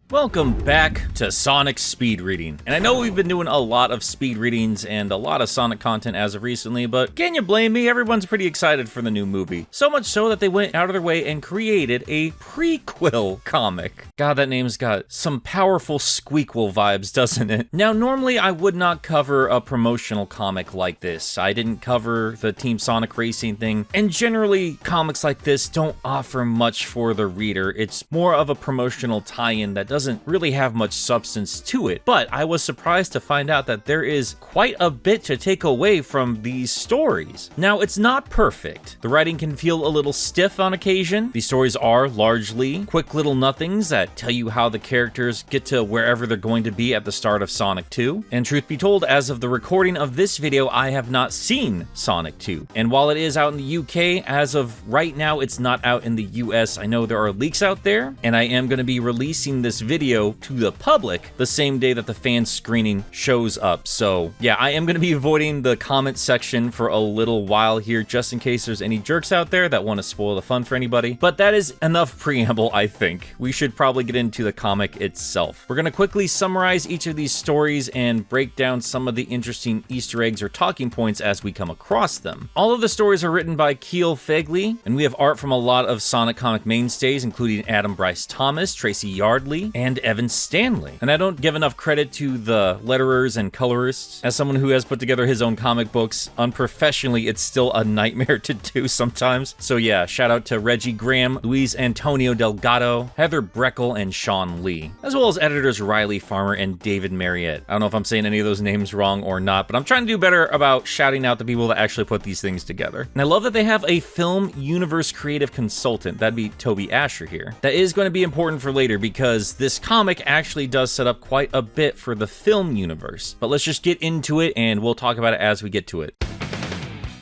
Welcome back to Sonic Speed Reading. And I know we've been doing a lot of speed readings and a lot of Sonic content as of recently, but can you blame me? Everyone's pretty excited for the new movie. So much so that they went out of their way and created a Pre-Quill comic. God, that name's got some powerful Squeakquel vibes, doesn't it? Now, normally I would not cover a promotional comic like this. I didn't cover the Team Sonic Racing thing, and generally comics like this don't offer much for the reader. It's more of a promotional tie-in that doesn't really have much substance to it, but I was surprised to find out that there is quite a bit to take away from these stories. Now, it's not perfect. The writing can feel a little stiff on occasion. These stories are largely quick little nothings that tell you how the characters get to wherever they're going to be at the start of Sonic 2. And truth be told, as of the recording of this video, I have not seen Sonic 2. And while it is out in the UK, as of right now, it's not out in the US. I know there are leaks out there, and I am going to be releasing this video to the public the same day that the fan screening shows up. So yeah, I am going to be avoiding the comment section for a little while here, just in case there's any jerks out there that want to spoil the fun for anybody. But that is enough preamble, I think. We should probably get into the comic itself. We're going to quickly summarize each of these stories and break down some of the interesting Easter eggs or talking points as we come across them. All of the stories are written by Keel Fegley, and we have art from a lot of Sonic comic mainstays, including Adam Bryce Thomas, Tracy Yardley, and Evan Stanley. And I don't give enough credit to the letterers and colorists. As someone who has put together his own comic books unprofessionally, it's still a nightmare to do sometimes. So yeah, shout out to Reggie Graham, Luis Antonio Delgado, Heather Breckel, and Sean Lee, as well as editors Riley Farmer and David Marriott. I don't know if I'm saying any of those names wrong or not, but I'm trying to do better about shouting out the people that actually put these things together. And I love that they have a film universe creative consultant. That'd be Toby Asher here. That is going to be important for later because this comic actually does set up quite a bit for the film universe. But let's just get into it and we'll talk about it as we get to it.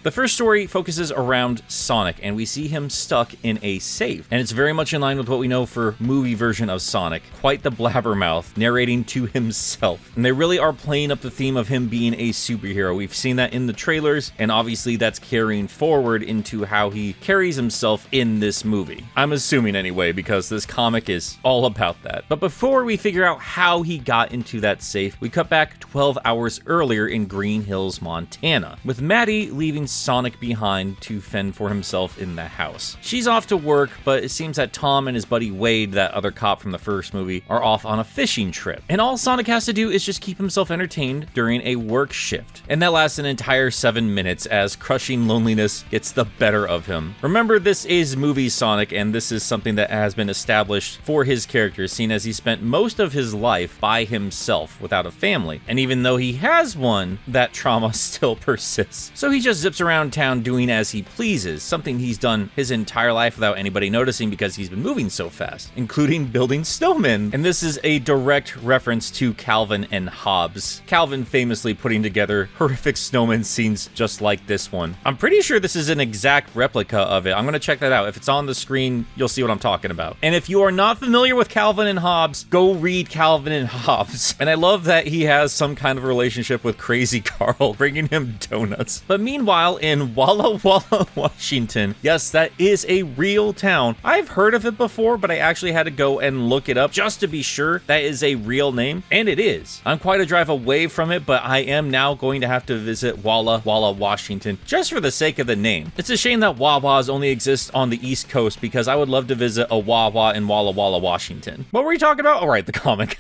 The first story focuses around Sonic, and we see him stuck in a safe. And it's very much in line with what we know for movie version of Sonic. Quite the blabbermouth, narrating to himself. And they really are playing up the theme of him being a superhero. We've seen that in the trailers, and obviously that's carrying forward into how he carries himself in this movie. I'm assuming anyway, because this comic is all about that. But before we figure out how he got into that safe, we cut back 12 hours earlier in Green Hills, Montana, with Maddie leaving Sonic behind to fend for himself in the house. She's off to work, but it seems that Tom and his buddy Wade, that other cop from the first movie, are off on a fishing trip. And all Sonic has to do is just keep himself entertained during a work shift. And that lasts an entire 7 minutes as crushing loneliness gets the better of him. Remember, this is movie Sonic, and this is something that has been established for his character, seen as he spent most of his life by himself without a family. And even though he has one, that trauma still persists. So he just zips around town doing as he pleases, something he's done his entire life without anybody noticing because he's been moving so fast, including building snowmen. And this is a direct reference to Calvin and Hobbes. Calvin famously putting together horrific snowman scenes just like this one. I'm pretty sure this is an exact replica of it. I'm gonna check that out. If it's on the screen, you'll see what I'm talking about. And if you are not familiar with Calvin and Hobbes, go read Calvin and Hobbes. And I love that he has some kind of relationship with Crazy Carl, bringing him donuts. But meanwhile, in Walla Walla, Washington, yes, that is a real town. I've heard of it before, but I actually had to go and look it up just to be sure that is a real name, and it is. I'm quite a drive away from it, but I am now going to have to visit Walla Walla, Washington, just for the sake of the name. It's a shame that Wawas only exist on the East Coast, because I would love to visit a Wawa in Walla Walla, Washington. What were we talking about? All right, the comic.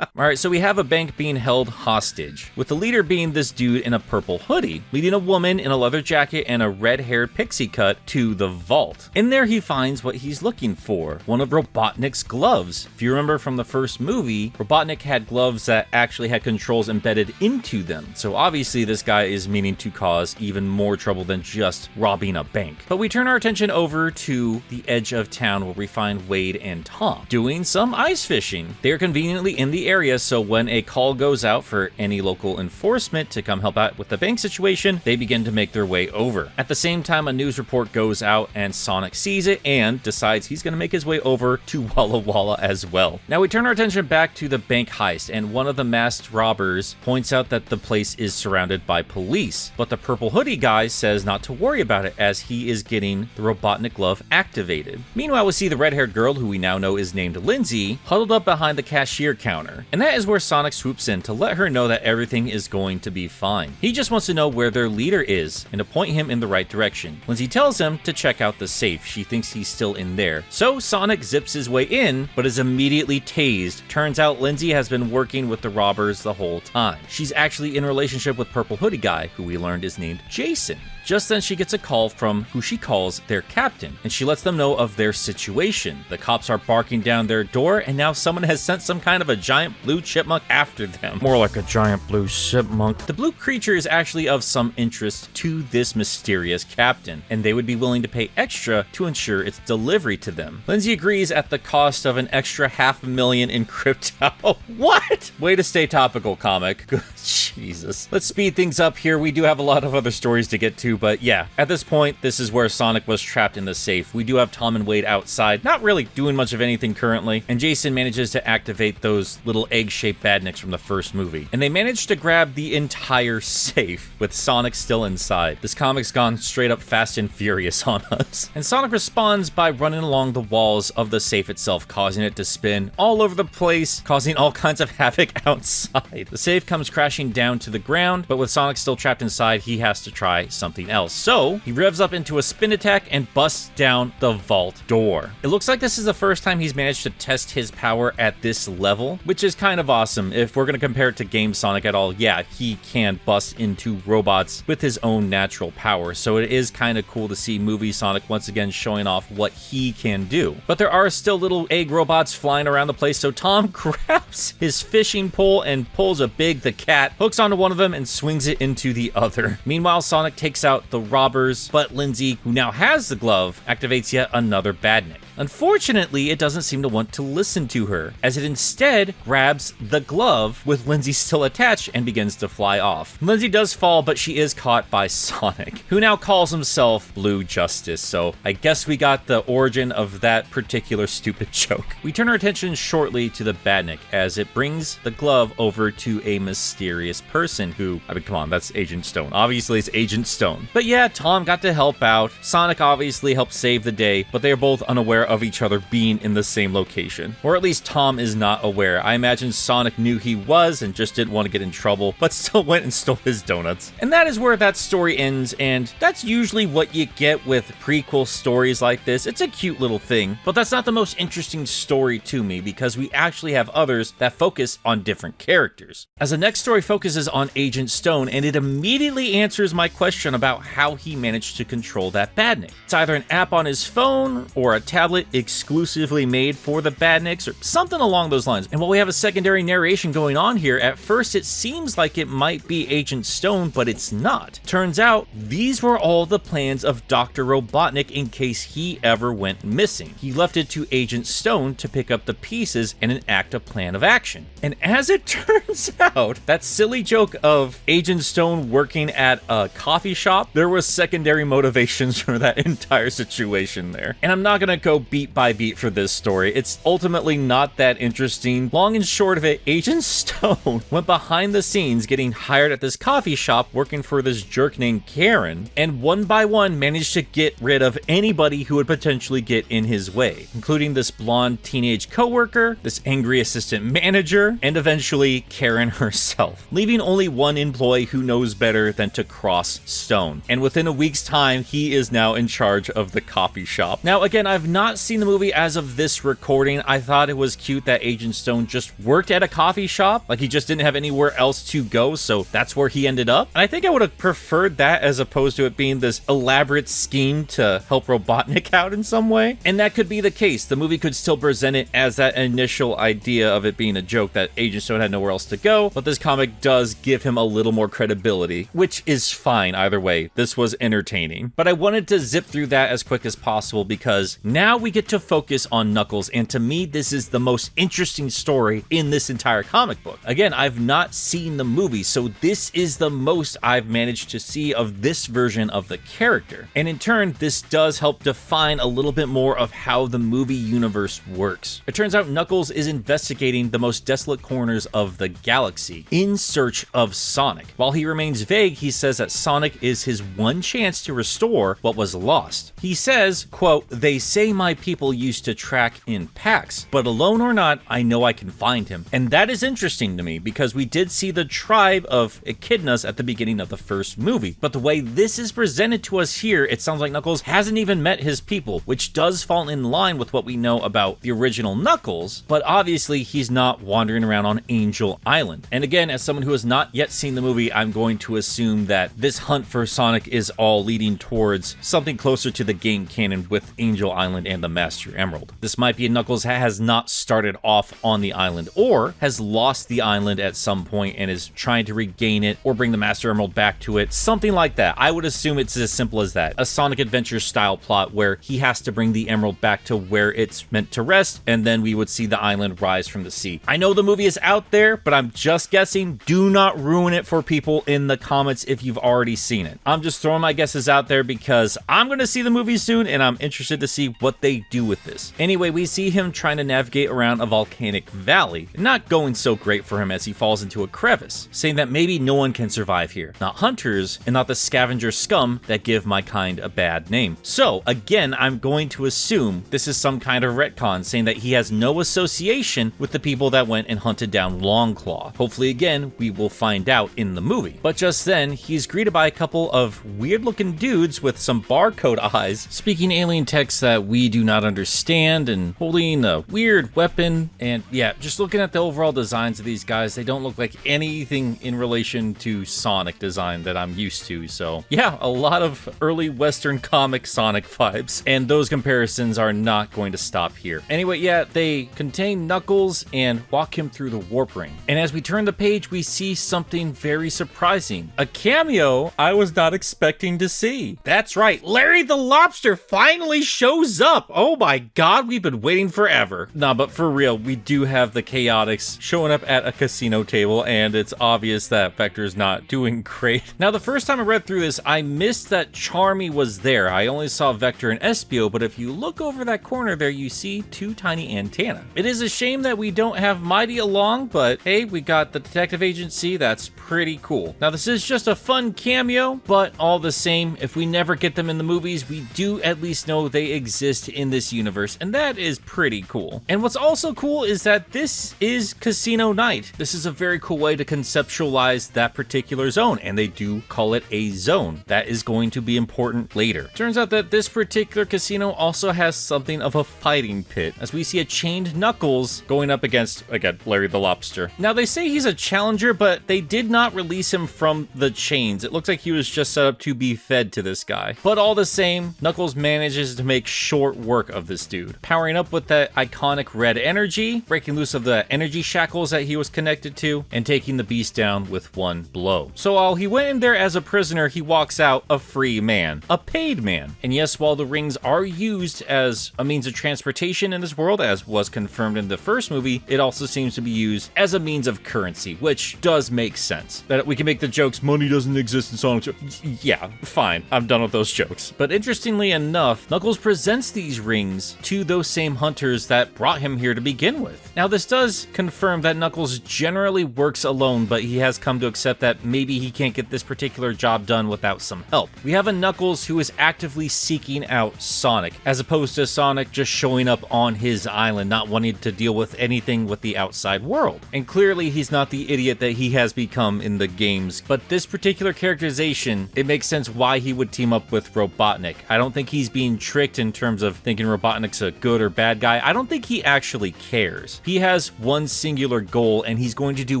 Alright, so we have a bank being held hostage, with the leader being this dude in a purple hoodie, leading a woman in a leather jacket and a red-haired pixie cut to the vault. In there he finds what he's looking for, one of Robotnik's gloves. If you remember from the first movie, Robotnik had gloves that actually had controls embedded into them, so obviously this guy is meaning to cause even more trouble than just robbing a bank. But we turn our attention over to the edge of town where we find Wade and Tom doing some ice fishing. They're conveniently in the area area, so when a call goes out for any local enforcement to come help out with the bank situation, they begin to make their way over. At the same time, a news report goes out and Sonic sees it and decides he's going to make his way over to Walla Walla as well. Now we turn our attention back to the bank heist, and one of the masked robbers points out that the place is surrounded by police, but the purple hoodie guy says not to worry about it as he is getting the Robotnik glove activated. Meanwhile, we see the red-haired girl, who we now know is named Lindsay, huddled up behind the cashier counter, and that is where Sonic swoops in to let her know that everything is going to be fine. He just wants to know where their leader is and to point him in the right direction. Lindsay tells him to check out the safe. She thinks he's still in there. So Sonic zips his way in, but is immediately tased. Turns out Lindsay has been working with the robbers the whole time. She's actually in a relationship with Purple Hoodie Guy, who we learned is named Jason. Just then she gets a call from who she calls their captain, and she lets them know of their situation. The cops are barking down their door, and now someone has sent some kind of a giant blue chipmunk after them. More like a giant blue chipmunk. The blue creature is actually of some interest to this mysterious captain, and they would be willing to pay extra to ensure its delivery to them. Lindsay agrees at the cost of an extra $500,000 in crypto. What? Way to stay topical, comic. Jesus. Let's speed things up here. We do have a lot of other stories to get to, but yeah, at this point, this is where Sonic was trapped in the safe. We do have Tom and Wade outside, not really doing much of anything currently, and Jason manages to activate those little egg-shaped badniks from the first movie. And they manage to grab the entire safe, with Sonic still inside. This comic's gone straight up Fast and Furious on us. And Sonic responds by running along the walls of the safe itself, causing it to spin all over the place, causing all kinds of havoc outside. The safe comes crashing down to the ground, but with Sonic still trapped inside, he has to try something else. So he revs up into a spin attack and busts down the vault door. It looks like this is the first time he's managed to test his power at this level, which is kind of awesome. If we're going to compare it to Game Sonic at all, yeah, he can bust into robots with his own natural power. So it is kind of cool to see Movie Sonic once again showing off what he can do. But there are still little egg robots flying around the place, so Tom grabs his fishing pole and pulls a Big the Cat, hooks onto one of them and swings it into the other. Meanwhile, Sonic takes out the robbers, but Lindsay, who now has the glove, activates yet another badnik. Unfortunately, it doesn't seem to want to listen to her, as it instead grabs the glove with Lindsay still attached and begins to fly off. Lindsay does fall, but she is caught by Sonic, who now calls himself Blue Justice, so I guess we got the origin of that particular stupid joke. We turn our attention shortly to the badnik, as it brings the glove over to a mysterious person who, I mean, come on, that's Agent Stone. Obviously, it's Agent Stone. But yeah, Tom got to help out. Sonic obviously helped save the day, but they are both unaware of each other being in the same location. Or at least Tom is not aware. I imagine Sonic knew he was and just didn't want to get in trouble, but still went and stole his donuts. And that is where that story ends, and that's usually what you get with prequel stories like this. It's a cute little thing, but that's not the most interesting story to me, because we actually have others that focus on different characters. As the next story focuses on Agent Stone, and it immediately answers my question about how he managed to control that badnik. It's either an app on his phone or a tablet exclusively made for the badniks or something along those lines. And while we have a secondary narration going on here, at first it seems like it might be Agent Stone, but it's not. Turns out these were all the plans of Dr. Robotnik in case he ever went missing. He left it to Agent Stone to pick up the pieces and enact a plan of action. And as it turns out, that silly joke of Agent Stone working at a coffee shop, there was secondary motivations for that entire situation there. And I'm not gonna go beat by beat for this story. It's ultimately not that interesting. Long and short of it, Agent Stone went behind the scenes getting hired at this coffee shop working for this jerk named Karen, and one by one managed to get rid of anybody who would potentially get in his way, including this blonde teenage coworker, this angry assistant manager, and eventually Karen herself, leaving only one employee who knows better than to cross Stone. And within a week's time, he is now in charge of the coffee shop. Now, again, I've not seen the movie as of this recording. I thought it was cute that Agent Stone just worked at a coffee shop, like he just didn't have anywhere else to go, so that's where he ended up. And I think I would have preferred that as opposed to it being this elaborate scheme to help Robotnik out in some way. And that could be the case. The movie could still present it as that initial idea of it being a joke that Agent Stone had nowhere else to go, but this comic does give him a little more credibility, which is fine either way. This was entertaining. But I wanted to zip through that as quick as possible because now we get to focus on Knuckles, and to me, this is the most interesting story in this entire comic book. Again, I've not seen the movie, so this is the most I've managed to see of this version of the character. And in turn, this does help define a little bit more of how the movie universe works. It turns out Knuckles is investigating the most desolate corners of the galaxy in search of Sonic. While he remains vague, he says that Sonic is his one chance to restore what was lost. He says, quote, "They say my people used to track in packs, but alone or not, I know I can find him." And that is interesting to me because we did see the tribe of echidnas at the beginning of the first movie. But the way this is presented to us here, it sounds like Knuckles hasn't even met his people, which does fall in line with what we know about the original Knuckles, but obviously he's not wandering around on Angel Island. And again, as someone who has not yet seen the movie, I'm going to assume that this hunt for Sonic is all leading towards something closer to the game canon with Angel Island and the Master Emerald. This might be a Knuckles that has not started off on the island or has lost the island at some point and is trying to regain it or bring the Master Emerald back to it. Something like that. I would assume it's as simple as that. A Sonic Adventure style plot where he has to bring the Emerald back to where it's meant to rest, and then we would see the island rise from the sea. I know the movie is out there, but I'm just guessing. Do not ruin it for people in the comments if you've already seen it. I'm just throwing my guesses out there because I'm going to see the movie soon and I'm interested to see what they do with this. Anyway, we see him trying to navigate around a volcanic valley. Not going so great for him as he falls into a crevice, saying that maybe no one can survive here. Not hunters and not the scavenger scum that give my kind a bad name. So again, I'm going to assume this is some kind of retcon saying that he has no association with the people that went and hunted down Longclaw. Hopefully again, we will find out in the movie. But just then, he's greeted by a couple of weird looking dudes with some barcode eyes, speaking alien text that we do not understand and holding a weird weapon. And yeah, just looking at the overall designs of these guys, they don't look like anything in relation to Sonic design that I'm used to. So yeah, a lot of early Western comic Sonic vibes, and those comparisons are not going to stop here. Anyway, yeah, they contain Knuckles and walk him through the warp ring. And as we turn the page, we see something very surprising. A cameo I was not expecting to see. That's right, Larry the Lobster finally shows up. Oh my god, we've been waiting forever. Nah, but for real, we do have the Chaotix showing up at a casino table, and it's obvious that Vector's not doing great. Now, the first time I read through this, I missed that Charmy was there. I only saw Vector and Espio, but if you look over that corner there, you see two tiny antennae. It is a shame that we don't have Mighty along, but hey, we got the detective agency. That's pretty cool. Now, this is just a fun cameo, but all the same, if we never get them in the movies, we do at least know they exist in this universe, and that is pretty cool. And what's also cool is that this is Casino Night. This is a very cool way to conceptualize that particular zone, and they do call it a zone. That is going to be important later. Turns out that this particular casino also has something of a fighting pit, as we see a chained Knuckles going up against, again, Larry the Lobster. Now, they say he's a challenger, but they did not release him from the chains. It looks like he was just set up to be fed to this guy. But all the same, Knuckles manages to make short work of this dude, powering up with that iconic red energy, breaking loose of the energy shackles that he was connected to, and taking the beast down with one blow. So while he went in there as a prisoner, he walks out a free man, a paid man. And yes, while the rings are used as a means of transportation in this world, as was confirmed in the first movie, it also seems to be used as a means of currency, which does make sense. That we can make the jokes, money doesn't exist in Sonic. Yeah, fine, I'm done with those jokes. But interestingly enough, Knuckles presents these rings to those same hunters that brought him here to begin with. Now, this does confirm that Knuckles generally works alone, but he has come to accept that maybe he can't get this particular job done without some help. We have a Knuckles who is actively seeking out Sonic, as opposed to Sonic just showing up on his island, not wanting to deal with anything with the outside world. And clearly, he's not the idiot that he has become in the games, but this particular characterization, it makes sense why he would team up with Robotnik. I don't think he's being tricked in terms of thinking Robotnik's a good or bad guy. I don't think he actually cares. He has one singular goal, and he's going to do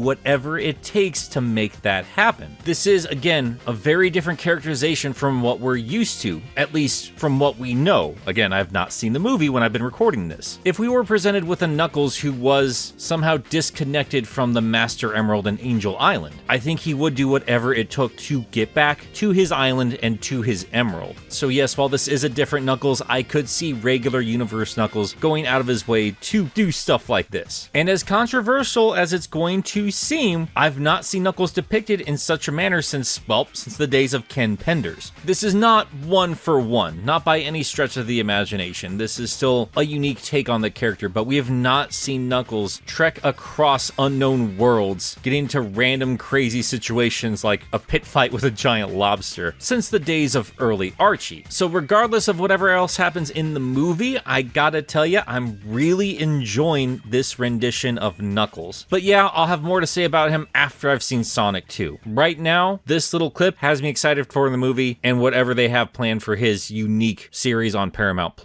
whatever it takes to make that happen. This is, again, a very different characterization from what we're used to, at least from what we know. Again, I've not seen the movie when I've been recording this. If we were presented with a Knuckles who was somehow disconnected from the Master Emerald and Angel Island, I think he would do whatever it took to get back to his island and to his emerald. So yes, while this is a different Knuckles, I could see see regular Universe Knuckles going out of his way to do stuff like this. And as controversial as it's going to seem, I've not seen Knuckles depicted in such a manner since, well, since the days of Ken Penders. This is not one for one, not by any stretch of the imagination. This is still a unique take on the character, but we have not seen Knuckles trek across unknown worlds, getting into random crazy situations like a pit fight with a giant lobster since the days of early Archie. So regardless of whatever else happens in the movie, I gotta tell you, I'm really enjoying this rendition of Knuckles. But yeah, I'll have more to say about him after I've seen Sonic 2. Right now, this little clip has me excited for the movie and whatever they have planned for his unique series on Paramount+.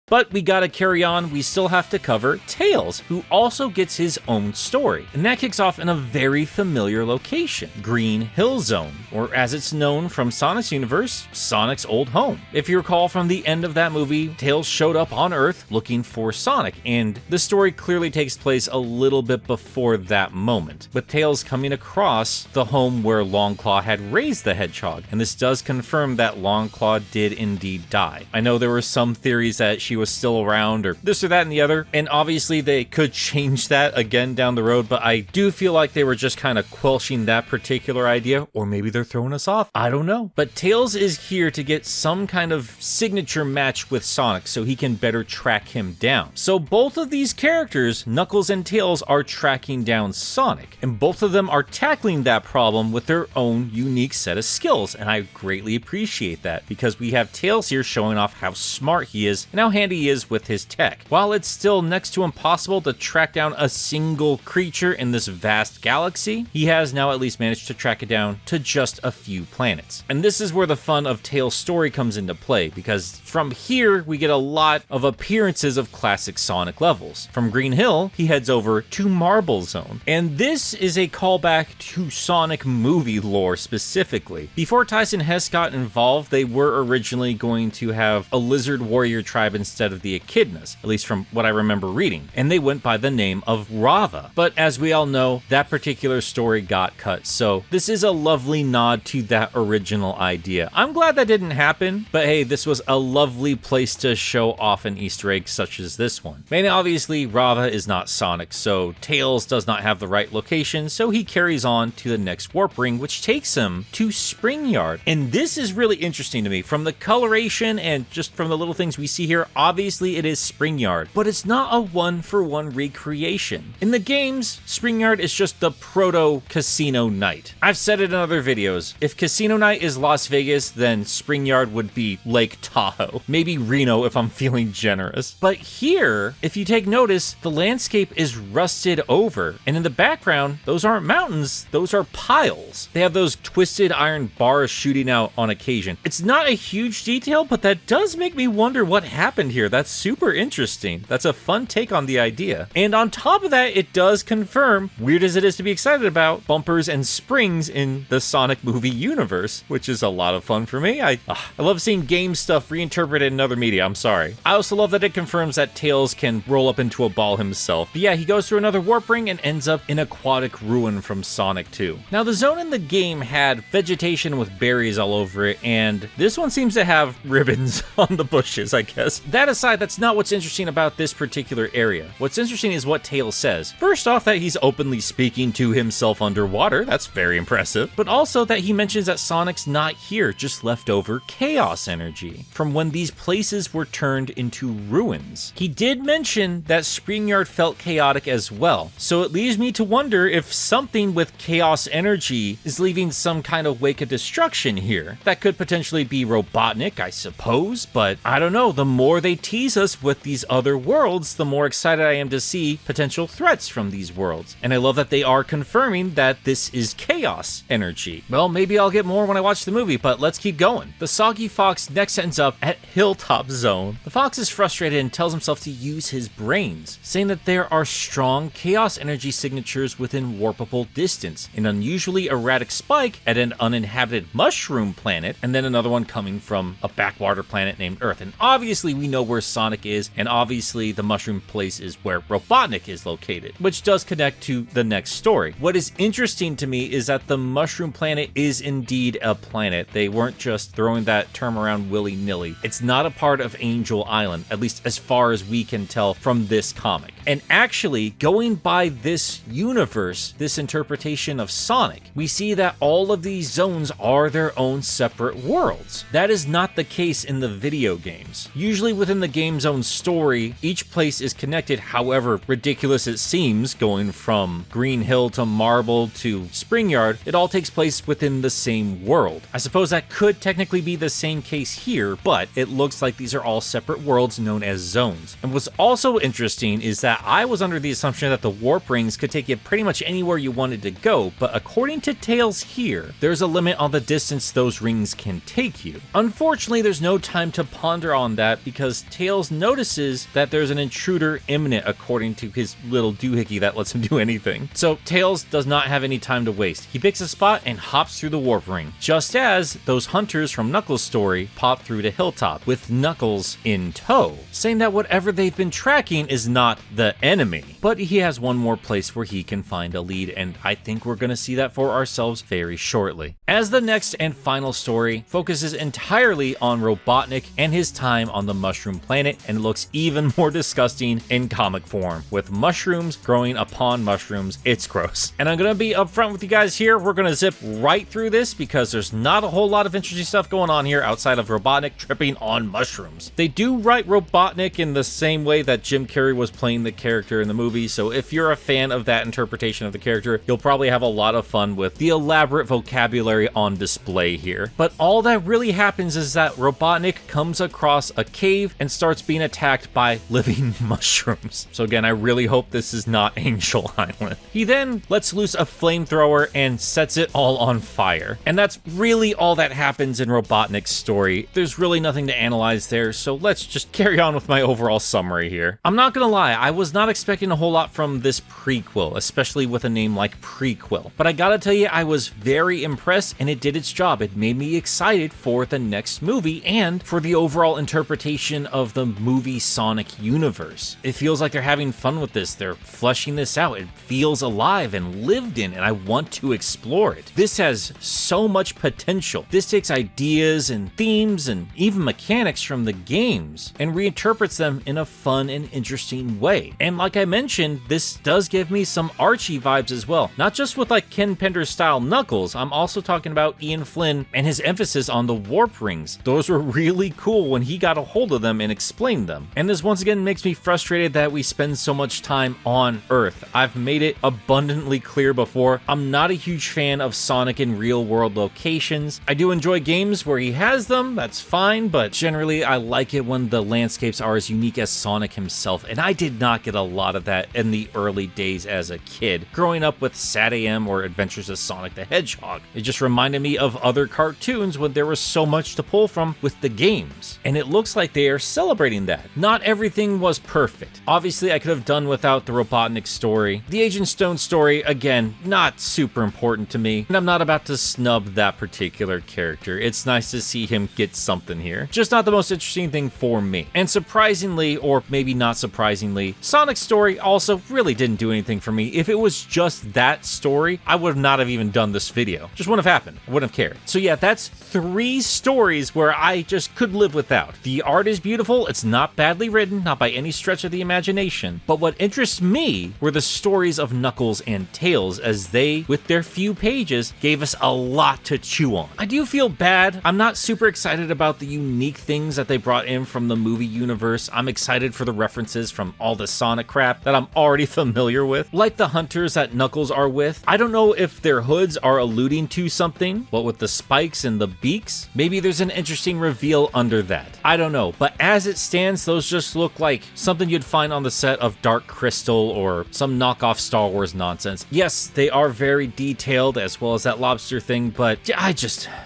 But we gotta carry on, we still have to cover Tails, who also gets his own story. And that kicks off in a very familiar location, Green Hill Zone, or as it's known from Sonic's universe, Sonic's old home. If you recall from the end of that movie, Tails showed up on Earth looking for Sonic, and the story clearly takes place a little bit before that moment, with Tails coming across the home where Longclaw had raised the hedgehog, and this does confirm that Longclaw did indeed die. I know there were some theories that she was still around or this or that and the other, and obviously they could change that again down the road, but I do feel like they were just kind of quelching that particular idea, or maybe they're throwing us off, I don't know. But Tails is here to get some kind of signature match with Sonic so he can better track him down. So both of these characters, Knuckles and Tails, are tracking down Sonic, and both of them are tackling that problem with their own unique set of skills, and I greatly appreciate that because we have Tails here showing off how smart he is and how handy he is with his tech. While it's still next to impossible to track down a single creature in this vast galaxy, he has now at least managed to track it down to just a few planets. And this is where the fun of Tails' story comes into play, because from here we get a lot of appearances of classic Sonic levels. From Green Hill, he heads over to Marble Zone, and this is a callback to Sonic movie lore specifically. Before Tyson Hess got involved, they were originally going to have a lizard warrior tribe instead of the echidnas, at least from what I remember reading, and they went by the name of Rava. But as we all know, that particular story got cut, so this is a lovely nod to that original idea. I'm glad that didn't happen, but hey, this was a lovely place to show off an Easter egg such as this one. And obviously, Rava is not Sonic, so Tails does not have the right location, so he carries on to the next warp ring, which takes him to Spring Yard. And this is really interesting to me. From the coloration and just from the little things we see here, obviously it is Spring Yard, but it's not a one-for-one recreation. In the games, Spring Yard is just the proto Casino Night. I've said it in other videos, if Casino Night is Las Vegas, then Spring Yard would be Lake Tahoe. Maybe Reno if I'm feeling generous. But here, if you take notice, the landscape is rusted over, and in the background, those aren't mountains, those are piles. They have those twisted iron bars shooting out on occasion. It's not a huge detail, but that does make me wonder what happened here. That's super interesting. That's a fun take on the idea. And on top of that, it does confirm, weird as it is to be excited about, bumpers and springs in the Sonic movie universe, which is a lot of fun for me. I love seeing game stuff reinterpreted in other media, I'm sorry. I also love that it confirms that Tails can roll up into a ball himself. But yeah, he goes through another warp ring and ends up in Aquatic Ruin from Sonic 2. Now, the zone in the game had vegetation with berries all over it, and this one seems to have ribbons on the bushes, I guess. That aside, that's not what's interesting about this particular area. What's interesting is what Tails says. First off, that he's openly speaking to himself underwater. That's very impressive. But also that he mentions that Sonic's not here, just leftover chaos energy from when these places were turned into ruins. He did mention that Spring Yard felt chaotic as well, so it leaves me to wonder if something with chaos energy is leaving some kind of wake of destruction here. That could potentially be Robotnik, I suppose, but I don't know. The more they tease us with these other worlds, the more excited I am to see potential threats from these worlds. And I love that they are confirming that this is chaos energy. Well, maybe I'll get more when I watch the movie, but let's keep going. The Soggy Fox next ends up at Hilltop Zone. The fox is frustrated and tells himself to use his brains, saying that there are strong chaos energy signatures within warpable distance, an unusually erratic spike at an uninhabited mushroom planet, and then another one coming from a backwater planet named Earth. And obviously we know know where Sonic is, and obviously the mushroom place is where Robotnik is located, which does connect to the next story. What is interesting to me is that the mushroom planet is indeed a planet. They weren't just throwing that term around willy-nilly. It's not a part of Angel Island, at least as far as we can tell from this comic. And actually, going by this universe, this interpretation of Sonic, we see that all of these zones are their own separate worlds. That is not the case in the video games. Usually within the game's own story, each place is connected, however ridiculous it seems, going from Green Hill to Marble to Springyard, it all takes place within the same world. I suppose that could technically be the same case here, but it looks like these are all separate worlds known as zones. And what's also interesting is that I was under the assumption that the warp rings could take you pretty much anywhere you wanted to go, but according to Tails here, there's a limit on the distance those rings can take you. Unfortunately, there's no time to ponder on that because Tails notices that there's an intruder imminent according to his little doohickey that lets him do anything. So Tails does not have any time to waste. He picks a spot and hops through the warp ring, just as those hunters from Knuckles' story pop through to Hilltop with Knuckles in tow, saying that whatever they've been tracking is not the enemy. But he has one more place where he can find a lead, and I think we're going to see that for ourselves very shortly. As the next and final story focuses entirely on Robotnik and his time on the mushroom planet, and it looks even more disgusting in comic form, with mushrooms growing upon mushrooms. It's gross. And I'm going to be upfront with you guys here. We're going to zip right through this because there's not a whole lot of interesting stuff going on here outside of Robotnik tripping on mushrooms. They do write Robotnik in the same way that Jim Carrey was playing the character in the movie, so if you're a fan of that interpretation of the character, you'll probably have a lot of fun with the elaborate vocabulary on display here. But all that really happens is that Robotnik comes across a cave and starts being attacked by living mushrooms. So again, I really hope this is not Angel Island. He then lets loose a flamethrower and sets it all on fire. And that's really all that happens in Robotnik's story. There's really nothing to analyze there, so let's just carry on with my overall summary here. I'm not gonna lie, I was not expecting a whole lot from this prequel, especially with a name like Pre-Quill. But I gotta tell you, I was very impressed and it did its job. It made me excited for the next movie and for the overall interpretation of the movie Sonic universe. It feels like they're having fun with this. They're fleshing this out. It feels alive and lived in, and I want to explore it. This has so much potential. This takes ideas and themes and even mechanics from the games and reinterprets them in a fun and interesting way. And like I mentioned, this does give me some Archie vibes as well. Not just with like Ken Penders style Knuckles, I'm also talking about Ian Flynn and his emphasis on the warp rings. Those were really cool when he got a hold of them and explained them. And this once again makes me frustrated that we spend so much time on Earth. I've made it abundantly clear before, I'm not a huge fan of Sonic in real world locations. I do enjoy games where he has them, that's fine, but generally I like it when the landscapes are as unique as Sonic himself, and I did not get a lot of that in the early days as a kid, growing up with Sat AM or Adventures of Sonic the Hedgehog. It just reminded me of other cartoons when there was so much to pull from with the games, and it looks like they are celebrating that. Not everything was perfect. Obviously, I could have done without the Robotnik story. The Agent Stone story, again, not super important to me, and I'm not about to snub that particular character. It's nice to see him get something here. Just not the most interesting thing for me. And surprisingly, or maybe not surprisingly, Sonic's story also really didn't do anything for me. If it was just that story, I would not have even done this video. Just wouldn't have happened. I wouldn't have cared. So yeah, that's 3 stories where I just could live without. The art is beautiful. It's not badly written, not by any stretch of the imagination. But what interests me were the stories of Knuckles and Tails, as they, with their few pages, gave us a lot to chew on. I do feel bad. I'm not super excited about the unique things that they brought in from the movie universe. I'm excited for the references from all the Sonic crap that I'm already familiar with, like the hunters that Knuckles are with. I don't know if their hoods are alluding to something, but with the spikes and the beaks, maybe there's an interesting reveal under that. I don't know, but as it stands, those just look like something you'd find on the set of Dark Crystal or some knockoff Star Wars nonsense. Yes, they are very detailed as well as that lobster thing, but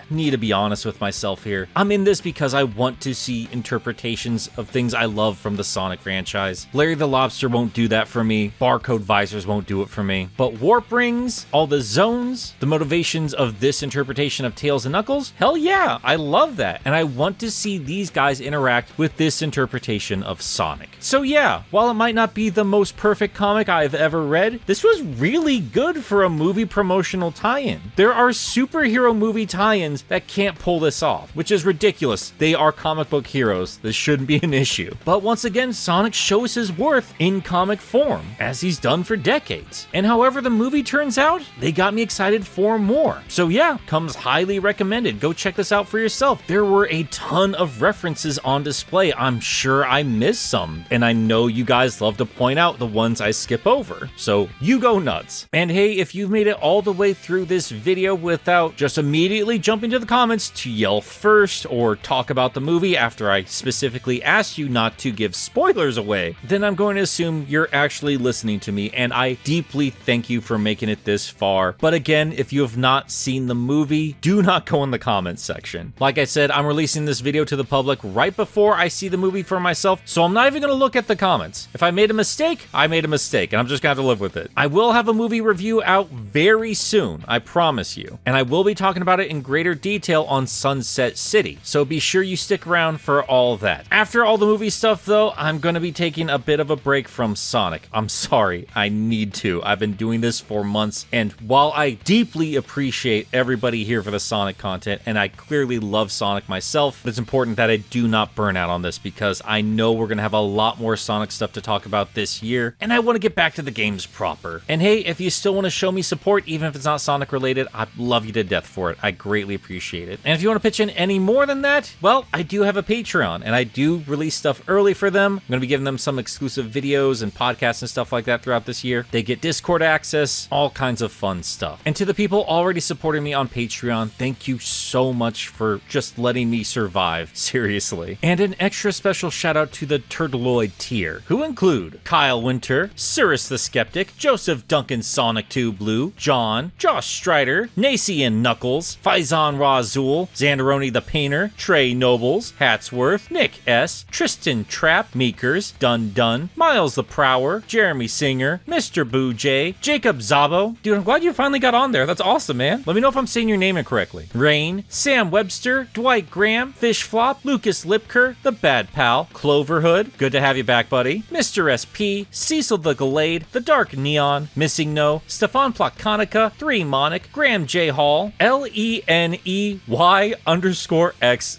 need to be honest with myself here. I'm in this because I want to see interpretations of things I love from the Sonic franchise. Larry the Lobster won't do that for me. Barcode visors won't do it for me. But warp rings, all the zones, the motivations of this interpretation of Tails and Knuckles, hell yeah, I love that. And I want to see these guys interact with this interpretation of Sonic. So yeah, while it might not be the most perfect comic I've ever read, this was really good for a movie promotional tie-in. There are superhero movie tie-ins that can't pull this off, which is ridiculous. They are comic book heroes. This shouldn't be an issue. But once again, Sonic shows his worth in comic form, as he's done for decades. And however the movie turns out, they got me excited for more. So yeah, comes highly recommended. Go check this out for yourself. There were a ton of references on display. I'm sure I missed some, and I know you guys love to point out the ones I skip over. So you go nuts. And hey, if you've made it all the way through this video without just immediately jumping to the comments to yell first or talk about the movie after I specifically asked you not to give spoilers away, then I'm going to assume you're actually listening to me, and I deeply thank you for making it this far. But again, if you have not seen the movie, do not go in the comments section. Like I said, I'm releasing this video to the public right before I see the movie for myself, so I'm not even going to look at the comments. If I made a mistake, I made a mistake, and I'm just going to have to live with it. I will have a movie review out very soon, I promise you, and I will be talking about it in greater detail on Sunset City, so be sure you stick around for all that. After all the movie stuff though, I'm going to be taking a bit of a break from Sonic. I'm sorry, I need to. I've been doing this for months, and while I deeply appreciate everybody here for the Sonic content, and I clearly love Sonic myself, it's important that I do not burn out on this because I know we're going to have a lot more Sonic stuff to talk about this year, and I want to get back to the games proper. And hey, if you still want to show me support, even if it's not Sonic related, I'd love you to death for it. I greatly appreciate it. And if you want to pitch in any more than that, well, I do have a Patreon, and I do release stuff early for them. I'm going to be giving them some exclusive videos and podcasts and stuff like that throughout this year. They get Discord access, all kinds of fun stuff. And to the people already supporting me on Patreon, thank you so much for just letting me survive, seriously. And an extra special shout out to the Turtleoid tier, who include Kyle Winter, Cirrus the Skeptic, Joseph Duncan Sonic 2 Blue, John, Josh Strider, Nacy and Knuckles, Faizan Razul, Xanderoni the Painter, Trey Nobles, Hatsworth, Nick S, Tristan Trapp, Meekers, Dun Dun, Miles the Prower, Jeremy Singer, Mr. Boo J, Jacob Zabo. Dude, I'm glad you finally got on there. That's awesome, man. Let me know if I'm saying your name incorrectly. Rain, Sam Webster, Dwight Graham, Fish Flop, Lucas Lipker, The Bad Pal, Cloverhood, good to have you back, buddy, Mr. SP, Cecil the Gallade, The Dark Neon, Missing No, Stefan Plakanica, 3 Monic, Graham J. Hall, LENEY_X,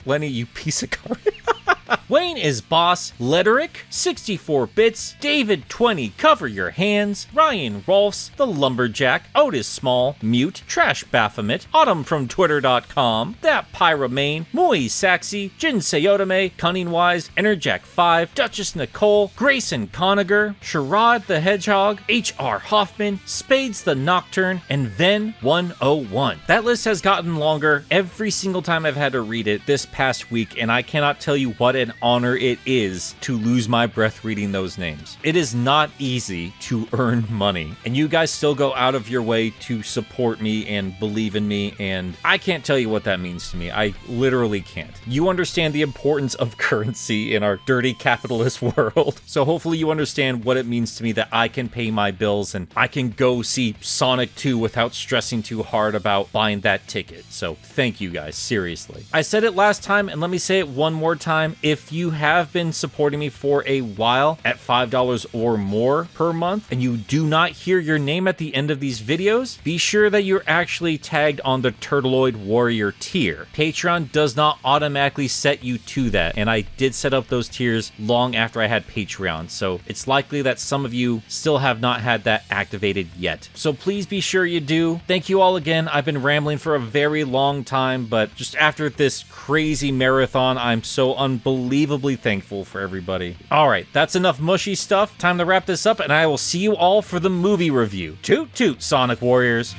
Lenny, you piece of garbage. Wayne is Boss, Letteric, 64 Bits, David 20, Cover Your Hands, Ryan Rolfs, The Lumberjack, Otis Small, Mute, Trash Baphomet, Autumn from Twitter.com, That Pyromane, Mui Saxy, Jin Sayotame, Cunningwise, Enerjack 5, Duchess Nicole, Grayson Coniger, Sherrod the Hedgehog, H.R. Hoffman, Spades the Nocturne, and Ven 101. That list has gotten longer every single time I've had to read it this past week, and I cannot tell you what an honor it is to lose my breath reading those names. It is not easy to earn money, and you guys still go out of your way to support me and believe in me, and I can't tell you what that means to me. I literally can't. You understand the importance of currency in our dirty capitalist world, so hopefully you understand what it means to me that I can pay my bills and I can go see Sonic 2 without stressing too hard about buying that ticket. So thank you guys, seriously. I said it last time, and let me say it one more time. If you have been supporting me for a while at $5 or more per month, and you do not hear your name at the end of these videos, be sure that you're actually tagged on the Turtleoid Warrior tier. Patreon does not automatically set you to that, and I did set up those tiers long after I had Patreon, so it's likely that some of you still have not had that activated yet. So please be sure you do. Thank you all again. I've been rambling for a very long time, but just after this crazy marathon, I'm so unbelievably thankful for everybody. All right, that's enough mushy stuff. Time to wrap this up, and I will see you all for the movie review. Toot toot, Sonic Warriors.